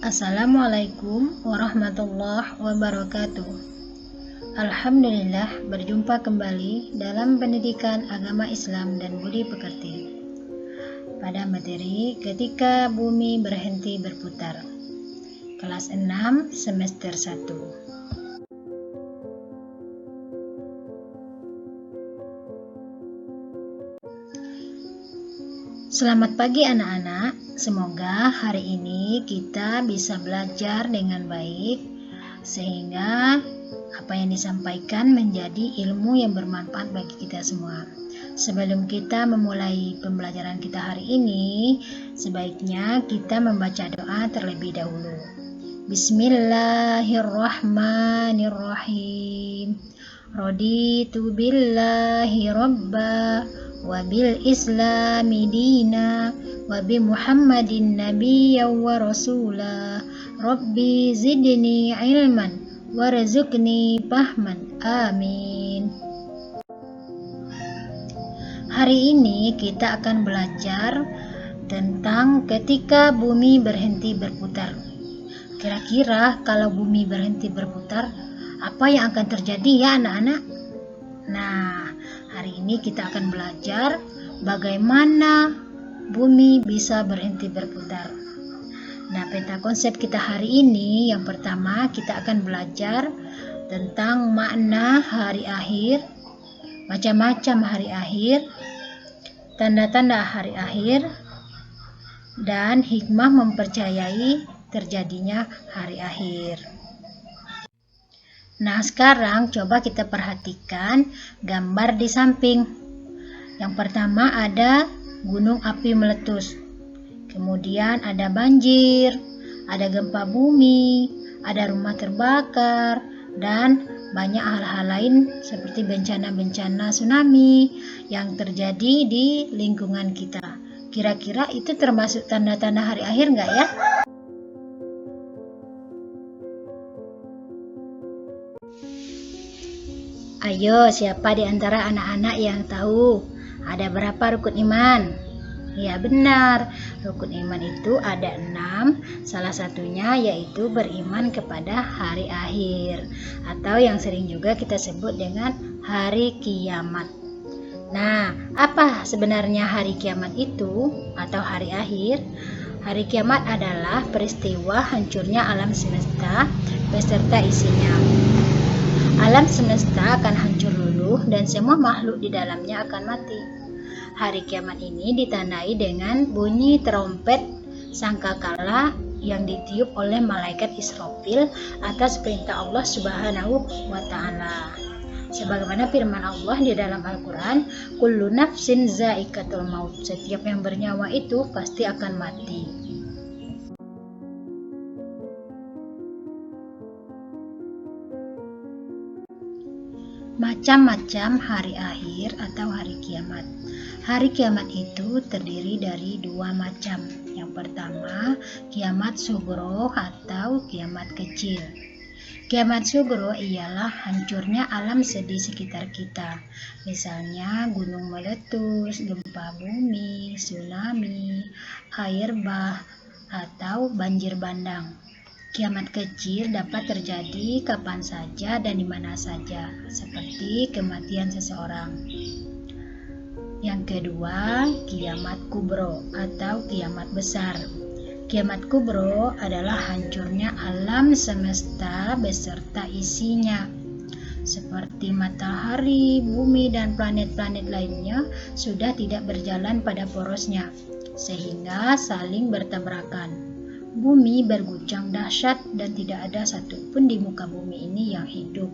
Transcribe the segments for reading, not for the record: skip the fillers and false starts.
Assalamualaikum warahmatullahi wabarakatuh. Alhamdulillah, berjumpa kembali dalam pendidikan agama Islam dan budi pekerti pada materi ketika bumi berhenti berputar, kelas 6 semester 1. Selamat pagi anak-anak, semoga hari ini kita bisa belajar dengan baik sehingga apa yang disampaikan menjadi ilmu yang bermanfaat bagi kita semua. Sebelum kita memulai pembelajaran kita hari ini, sebaiknya kita membaca doa terlebih dahulu. Bismillahirrahmanirrahim. Raditu billahi rabba wa bil islami dina wa bi muhammadin nabiyya wa rasula rabbi zidni ilman warzuqni fahman amin. Hari ini kita akan belajar tentang ketika bumi berhenti berputar. Kira-kira kalau bumi berhenti berputar, apa yang akan terjadi ya anak-anak? Nah, hari ini kita akan belajar bagaimana bumi bisa berhenti berputar. Nah, peta konsep kita hari ini yang pertama kita akan belajar tentang makna hari akhir, macam-macam hari akhir, tanda-tanda hari akhir, dan hikmah mempercayai terjadinya hari akhir. Nah, sekarang coba kita perhatikan gambar di samping. Yang pertama ada gunung api meletus. Kemudian ada banjir, ada gempa bumi, ada rumah terbakar, dan banyak hal-hal lain seperti bencana-bencana tsunami yang terjadi di lingkungan kita. Kira-kira itu termasuk tanda-tanda hari akhir nggak ya? Ayo, siapa di antara anak-anak yang tahu ada berapa rukun iman? Ya benar, rukun iman itu ada 6, salah satunya yaitu beriman kepada hari akhir atau yang sering juga kita sebut dengan hari kiamat. Nah, apa sebenarnya hari kiamat itu atau hari akhir? Hari kiamat adalah peristiwa hancurnya alam semesta beserta isinya. Alam semesta akan hancur luluh dan semua makhluk di dalamnya akan mati. Hari kiamat ini ditandai dengan bunyi trompet sangkakala yang ditiup oleh malaikat Israfil atas perintah Allah Subhanahu wa Ta'ala. Sebagaimana firman Allah di dalam Al-Quran, kullu nafsin za'iqatul maut, setiap yang bernyawa itu pasti akan mati. Macam-macam hari akhir atau hari kiamat. Hari kiamat itu terdiri dari dua macam. Yang pertama, kiamat sugro atau kiamat kecil. Kiamat sugro ialah hancurnya alam di sekitar kita. Misalnya gunung meletus, gempa bumi, tsunami, air bah, atau banjir bandang. Kiamat kecil dapat terjadi kapan saja dan di mana saja, seperti kematian seseorang. Yang kedua, kiamat kubro atau kiamat besar. Kiamat kubro adalah hancurnya alam semesta beserta isinya, seperti matahari, bumi, dan planet-planet lainnya sudah tidak berjalan pada porosnya, sehingga saling bertabrakan. Bumi berguncang dahsyat dan tidak ada satupun di muka bumi ini yang hidup.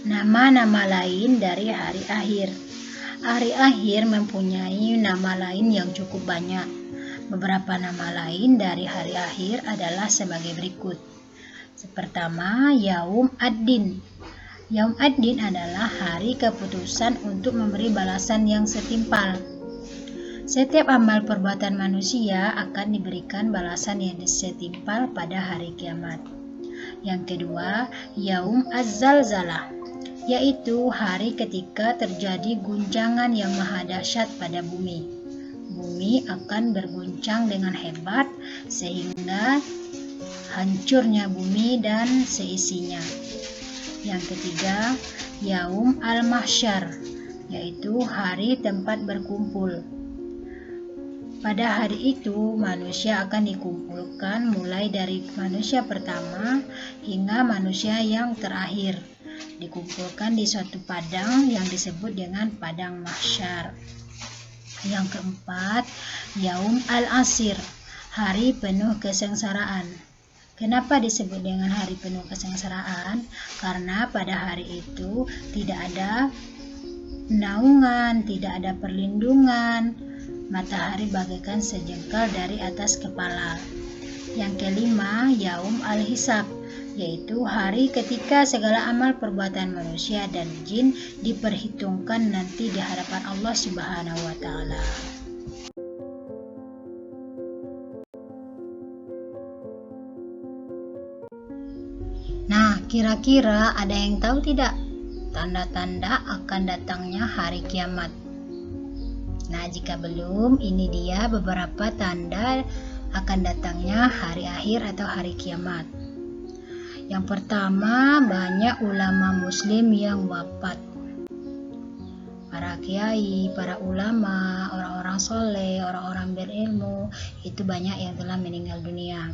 Nama-nama lain dari hari akhir. Hari akhir mempunyai nama lain yang cukup banyak. Beberapa nama lain dari hari akhir adalah sebagai berikut. Pertama, Yaum ad-Din. Yaum ad-Din adalah hari keputusan untuk memberi balasan yang setimpal. Setiap amal perbuatan manusia akan diberikan balasan yang setimpal pada hari kiamat. Yang kedua, Yaum az-Zalzalah. yaitu hari ketika terjadi guncangan yang maha dahsyat pada bumi. Bumi akan berguncang dengan hebat sehingga hancurnya bumi dan seisinya. Yang ketiga, Yaum al-Mahsyar, yaitu hari tempat berkumpul. Pada hari itu, manusia akan dikumpulkan mulai dari manusia pertama hingga manusia yang terakhir. Dikumpulkan di suatu padang yang disebut dengan padang mahsyar. Yang keempat, Yaum al-Asir, hari penuh kesengsaraan. Kenapa disebut dengan hari penuh kesengsaraan? Karena pada hari itu tidak ada naungan, tidak ada perlindungan. Matahari bagaikan sejengkal dari atas kepala. Yang kelima, Yaum al-Hisab, yaitu hari ketika segala amal perbuatan manusia dan jin diperhitungkan nanti di hadapan Allah Subhanahu wa Ta'ala. Nah, kira-kira ada yang tahu tidak tanda-tanda akan datangnya hari kiamat? Nah, jika belum, ini dia beberapa tanda akan datangnya hari akhir atau hari kiamat. Yang pertama, banyak ulama muslim yang wafat. Para kiai, para ulama, orang-orang soleh, orang-orang berilmu, itu banyak yang telah meninggal dunia.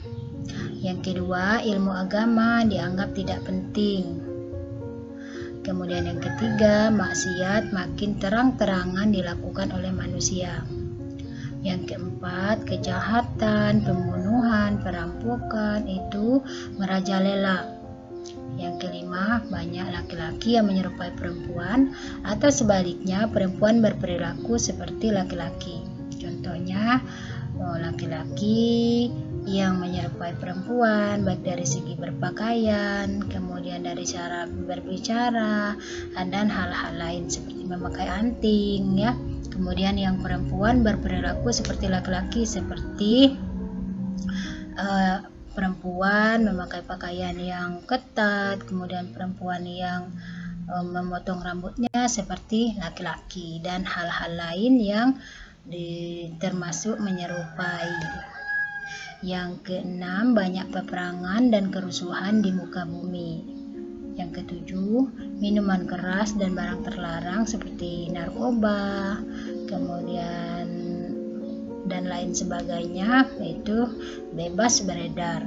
Yang kedua, ilmu agama dianggap tidak penting. Kemudian yang ketiga, maksiat makin terang-terangan dilakukan oleh manusia. Yang keempat, kejahatan, pembunuhan, perampokan itu merajalela. Yang kelima, banyak laki-laki yang menyerupai perempuan atau sebaliknya perempuan berperilaku seperti laki-laki. Contohnya, laki-laki yang menyerupai perempuan baik dari segi berpakaian, kemudian dari cara berbicara, dan hal-hal lain seperti memakai anting ya. Kemudian yang perempuan berperilaku seperti laki-laki, seperti perempuan memakai pakaian yang ketat, kemudian perempuan yang memotong rambutnya seperti laki-laki, dan hal-hal lain yang termasuk menyerupai. Yang keenam, banyak peperangan dan kerusuhan di muka bumi. Yang ketujuh, minuman keras dan barang terlarang seperti narkoba, kemudian dan lain sebagainya itu bebas beredar.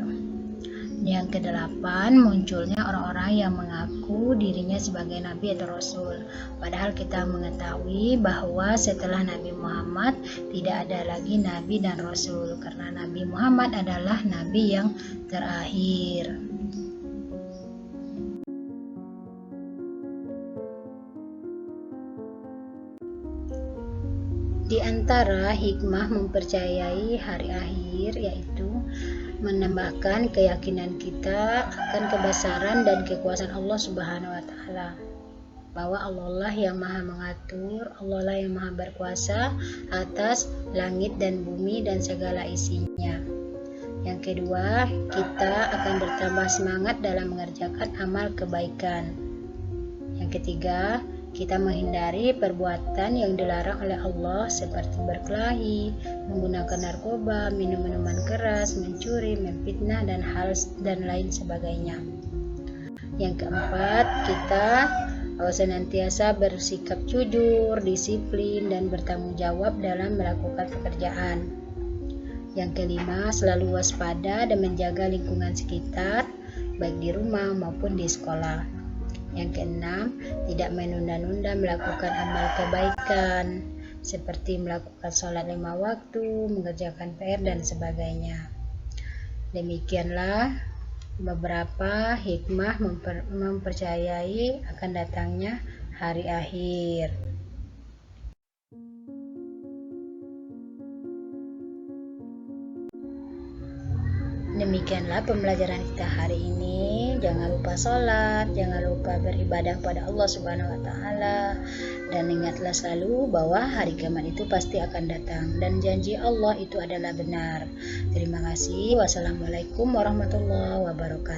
Yang kedelapan, munculnya orang-orang yang mengaku dirinya sebagai nabi atau rasul. Padahal kita mengetahui bahwa setelah Nabi Muhammad tidak ada lagi nabi dan rasul, karena Nabi Muhammad adalah nabi yang terakhir. Di antara hikmah mempercayai hari akhir yaitu menambahkan keyakinan kita akan kebesaran dan kekuasaan Allah Subhanahu wa Ta'ala, bahwa Allah lah yang maha mengatur, Allah lah yang maha berkuasa atas langit dan bumi dan segala isinya. Yang kedua, kita akan bertambah semangat dalam mengerjakan amal kebaikan. Yang ketiga, kita menghindari perbuatan yang dilarang oleh Allah seperti berkelahi, menggunakan narkoba, minum minuman keras, mencuri, memfitnah, dan lain sebagainya. Yang keempat, kita senantiasa bersikap jujur, disiplin, dan bertanggung jawab dalam melakukan pekerjaan. Yang kelima, selalu waspada dan menjaga lingkungan sekitar, baik di rumah maupun di sekolah. Yang keenam, tidak menunda-nunda melakukan amal kebaikan seperti melakukan sholat 5 waktu, mengerjakan PR, dan sebagainya. Demikianlah beberapa hikmah mempercayai akan datangnya hari akhir. Demikianlah pembelajaran kita hari ini. Jangan lupa sholat, jangan lupa beribadah pada Allah Subhanahu wa Ta'ala, dan ingatlah selalu bahwa hari kiamat itu pasti akan datang dan janji Allah itu adalah benar. Terima kasih. Wassalamualaikum warahmatullahi wabarakatuh.